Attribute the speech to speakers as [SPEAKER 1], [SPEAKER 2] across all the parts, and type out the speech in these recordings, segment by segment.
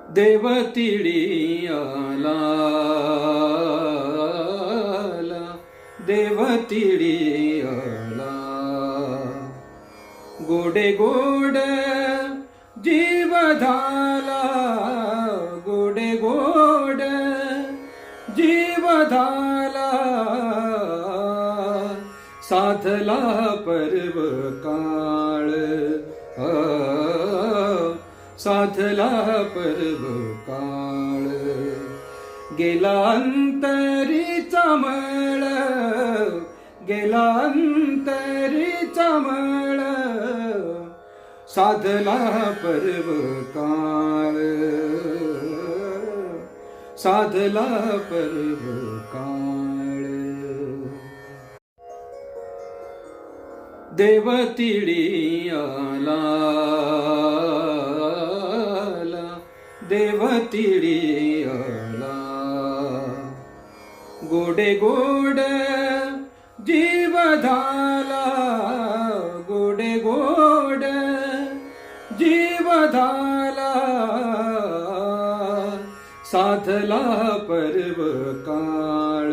[SPEAKER 1] देवतिडी आला, देवतिडी आला. गोडे गोड जीव झाला, गोडे गोड जीव झाला. साधला पर्व काळ, साधला पर्व काळ. गेला अंतरीचा मळ, गेला अंतरीचा मळ. साधला पर्व काळ, साधला पर्व काळ. देवतिडी आला, देवतिडी आला. गोडे गोड जीव झाला, गोडे गोड जीव झाला. साधला पर्व काळ,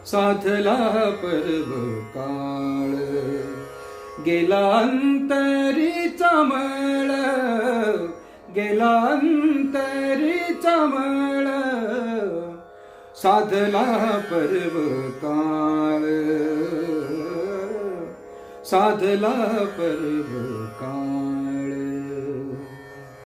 [SPEAKER 1] साधला पर्व काळ. गेला अंतरीचा मळ, गेला अंतरीचा मळ. साधला पर्व काळ, साधला पर्व